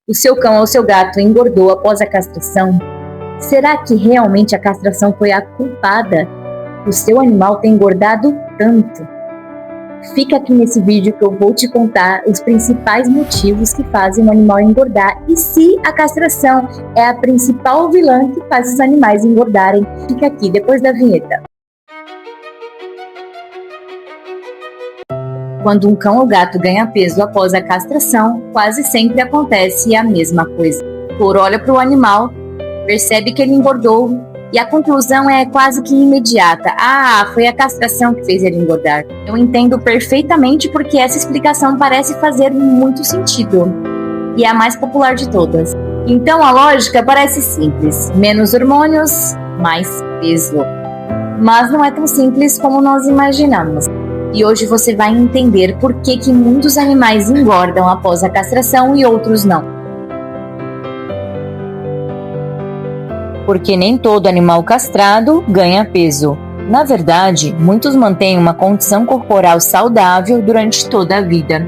o seu cão ou seu gato engordou após a castração, será que realmente a castração foi a culpada do seu animal ter engordado tanto? Fica aqui nesse vídeo que eu vou te contar os principais motivos que fazem o animal engordar e se a castração é a principal vilã que faz os animais engordarem. Fica aqui depois da vinheta. Quando um cão ou gato ganha peso após a castração, quase sempre acontece a mesma coisa. O tutor olha para o animal, percebe que ele engordou e a conclusão é quase que imediata. Foi a castração que fez ele engordar. Eu entendo perfeitamente porque essa explicação parece fazer muito sentido e é a mais popular de todas. Então a lógica parece simples: menos hormônios, mais peso. Mas não é tão simples como nós imaginamos. E hoje você vai entender por que muitos animais engordam após a castração e outros não. Porque nem todo animal castrado ganha peso. Na verdade, muitos mantêm uma condição corporal saudável durante toda a vida,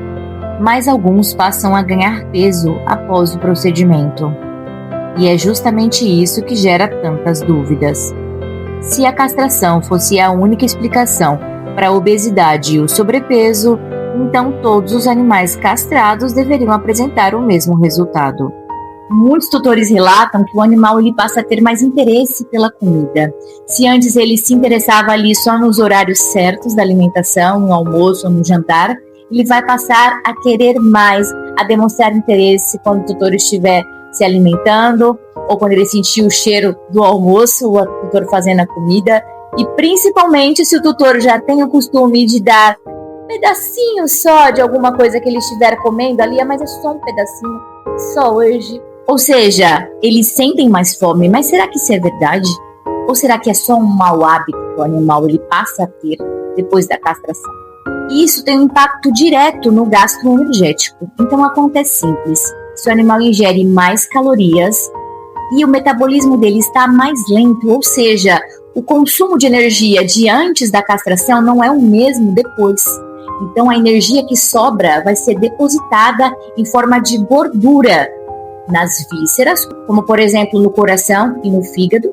mas alguns passam a ganhar peso após o procedimento. E é justamente isso que gera tantas dúvidas. Se a castração fosse a única explicação para a obesidade e o sobrepeso, então todos os animais castrados deveriam apresentar o mesmo resultado. Muitos tutores relatam que o animal ele passa a ter mais interesse pela comida. Se antes ele se interessava ali só nos horários certos da alimentação, no almoço ou no jantar, ele vai passar a querer mais, a demonstrar interesse quando o tutor estiver se alimentando ou quando ele sentir o cheiro do almoço, o tutor fazendo a comida. E principalmente se o tutor já tem o costume de dar um pedacinho só de alguma coisa que ele estiver comendo ali, mas é só um pedacinho, só hoje. Ou seja, eles sentem mais fome, mas será que isso é verdade? Ou será que é só um mau hábito que o animal ele passa a ter depois da castração? E isso tem um impacto direto no gasto energético. Então a conta é simples: se o animal ingere mais calorias e o metabolismo dele está mais lento, ou seja, o consumo de energia de antes da castração não é o mesmo depois. Então a energia que sobra vai ser depositada em forma de gordura nas vísceras, como por exemplo no coração e no fígado,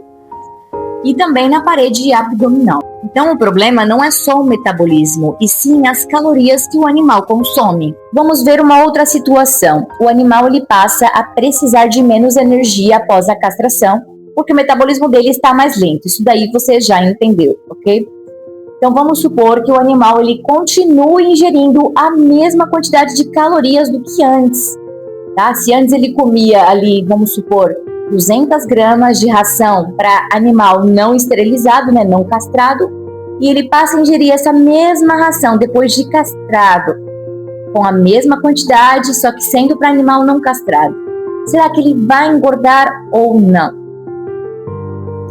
e também na parede abdominal. Então o problema não é só o metabolismo, e sim as calorias que o animal consome. Vamos ver uma outra situação. O animal ele passa a precisar de menos energia após a castração, porque o metabolismo dele está mais lento. Isso daí você já entendeu, ok? Então vamos supor que o animal ele continue ingerindo a mesma quantidade de calorias do que antes. Tá? Se antes ele comia ali, vamos supor, 200 gramas de ração para animal não esterilizado, né, não castrado, e ele passa a ingerir essa mesma ração depois de castrado, com a mesma quantidade, só que sendo para animal não castrado. Será que ele vai engordar ou não?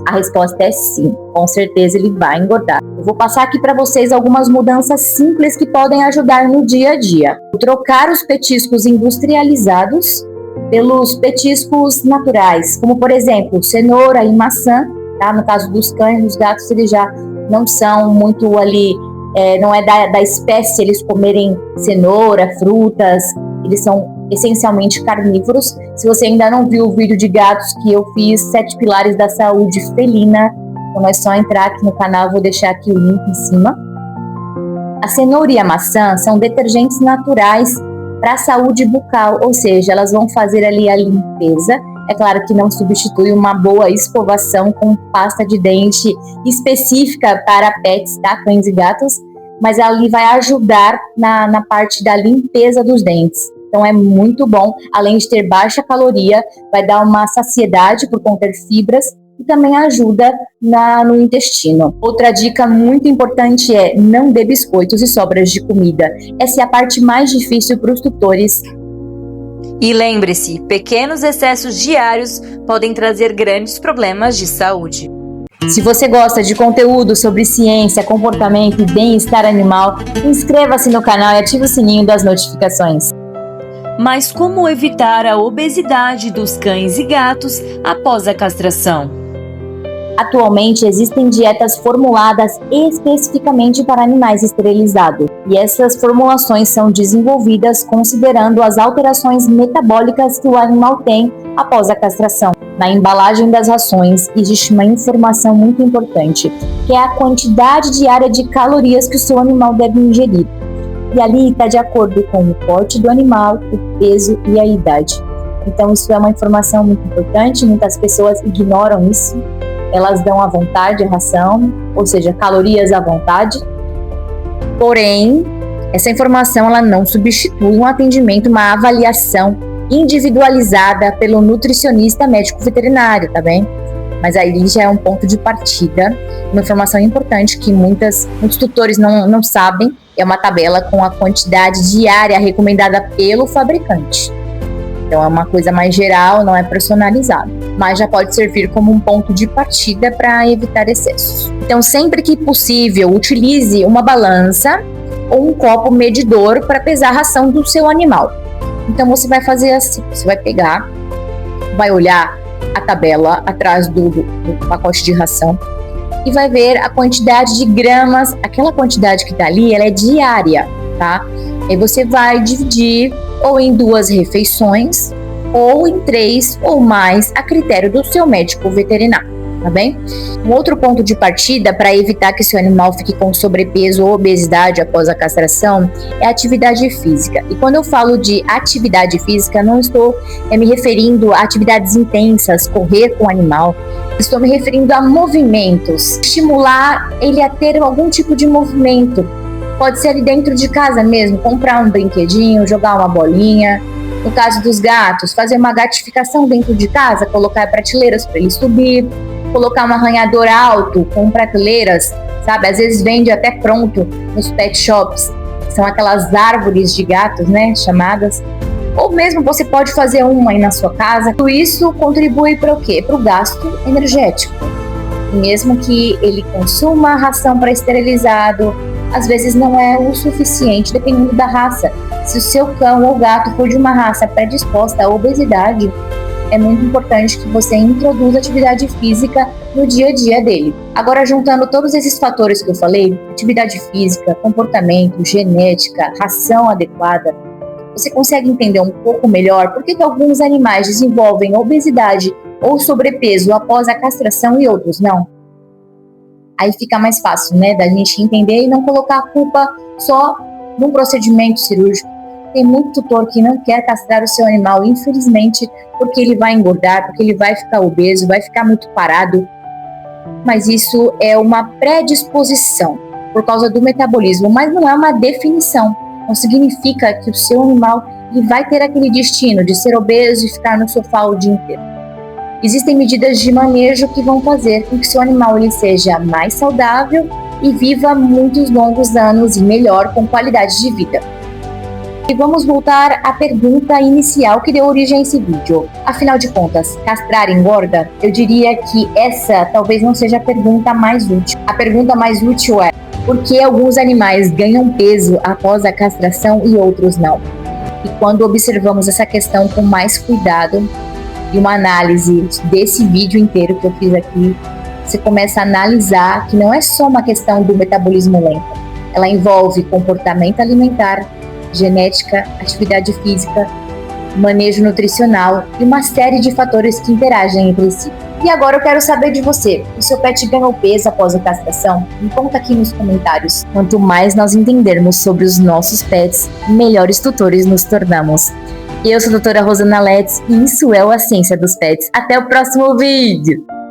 A resposta é sim, com certeza ele vai engordar. Eu vou passar aqui para vocês algumas mudanças simples que podem ajudar no dia a dia. Trocar os petiscos industrializados pelos petiscos naturais, como por exemplo cenoura e maçã, tá? No caso dos cães, dos gatos, eles já não são muito ali, não é da espécie eles comerem cenoura, frutas, eles são essencialmente carnívoros. Se você ainda não viu o vídeo de gatos que eu fiz, 7 pilares da saúde felina, então é só entrar aqui no canal, vou deixar aqui o link em cima. A cenoura e a maçã são detergentes naturais para a saúde bucal, ou seja, elas vão fazer ali a limpeza. É claro que não substitui uma boa escovação com pasta de dente específica para pets, tá? Cães e gatos, mas ali vai ajudar na parte da limpeza dos dentes. Então é muito bom, além de ter baixa caloria, vai dar uma saciedade por conter fibras e também ajuda no intestino. Outra dica muito importante é não dê biscoitos e sobras de comida. Essa é a parte mais difícil para os tutores. E lembre-se, pequenos excessos diários podem trazer grandes problemas de saúde. Se você gosta de conteúdo sobre ciência, comportamento e bem-estar animal, inscreva-se no canal e ative o sininho das notificações. Mas como evitar a obesidade dos cães e gatos após a castração? Atualmente existem dietas formuladas especificamente para animais esterilizados, e essas formulações são desenvolvidas considerando as alterações metabólicas que o animal tem após a castração. Na embalagem das rações existe uma informação muito importante, que é a quantidade diária de calorias que o seu animal deve ingerir. E ali está de acordo com o porte do animal, o peso e a idade. Então isso é uma informação muito importante, muitas pessoas ignoram isso. Elas dão à vontade a ração, ou seja, calorias à vontade. Porém, essa informação ela não substitui um atendimento, uma avaliação individualizada pelo nutricionista médico veterinário, tá bem? Mas aí já é um ponto de partida, uma informação importante que muitos tutores não sabem, é uma tabela com a quantidade diária recomendada pelo fabricante. Então é uma coisa mais geral, não é personalizada, mas já pode servir como um ponto de partida para evitar excessos. Então sempre que possível, utilize uma balança ou um copo medidor para pesar a ração do seu animal. Então você vai fazer assim, você vai pegar, vai olhar a tabela atrás do pacote de ração e vai ver a quantidade de gramas, aquela quantidade que está ali, ela é diária, tá? Aí você vai dividir ou em 2 refeições, ou em 3 ou mais, a critério do seu médico veterinário, tá bem? Um outro ponto de partida para evitar que seu animal fique com sobrepeso ou obesidade após a castração é a atividade física. E quando eu falo de atividade física, não estou me referindo a atividades intensas, correr com o animal, estou me referindo a movimentos, estimular ele a ter algum tipo de movimento. Pode ser ali dentro de casa mesmo, comprar um brinquedinho, jogar uma bolinha. No caso dos gatos, fazer uma gatificação dentro de casa, colocar prateleiras para ele subir, colocar um arranhador alto com prateleiras, sabe? Às vezes vende até pronto nos pet shops. São aquelas árvores de gatos, né, chamadas. Ou mesmo você pode fazer uma aí na sua casa. Tudo isso contribui para o quê? Para o gasto energético. E mesmo que ele consuma ração para esterilizado, às vezes não é o suficiente, dependendo da raça. Se o seu cão ou gato for de uma raça predisposta à obesidade, é muito importante que você introduza atividade física no dia a dia dele. Agora, juntando todos esses fatores que eu falei, atividade física, comportamento, genética, ração adequada, você consegue entender um pouco melhor por que alguns animais desenvolvem obesidade ou sobrepeso após a castração e outros não? Aí fica mais fácil, né, da gente entender e não colocar a culpa só num procedimento cirúrgico. Tem muito tutor que não quer castrar o seu animal, infelizmente, porque ele vai engordar, porque ele vai ficar obeso, vai ficar muito parado. Mas isso é uma predisposição por causa do metabolismo, mas não é uma definição. Não significa que o seu animal ele vai ter aquele destino de ser obeso e ficar no sofá o dia inteiro. Existem medidas de manejo que vão fazer com que seu animal ele seja mais saudável e viva muitos longos anos e melhor, com qualidade de vida. E vamos voltar à pergunta inicial que deu origem a esse vídeo. Afinal de contas, castrar engorda? Eu diria que essa talvez não seja a pergunta mais útil. A pergunta mais útil é: por que alguns animais ganham peso após a castração e outros não? E quando observamos essa questão com mais cuidado e uma análise desse vídeo inteiro que eu fiz aqui, você começa a analisar que não é só uma questão do metabolismo lento. Ela envolve comportamento alimentar, genética, atividade física, manejo nutricional e uma série de fatores que interagem entre si. E agora eu quero saber de você, o seu pet ganhou peso após a castração? Me conta aqui nos comentários. Quanto mais nós entendermos sobre os nossos pets, melhores tutores nos tornamos. Eu sou a doutora Rosana Letts e isso é o A Ciência dos Pets. Até o próximo vídeo!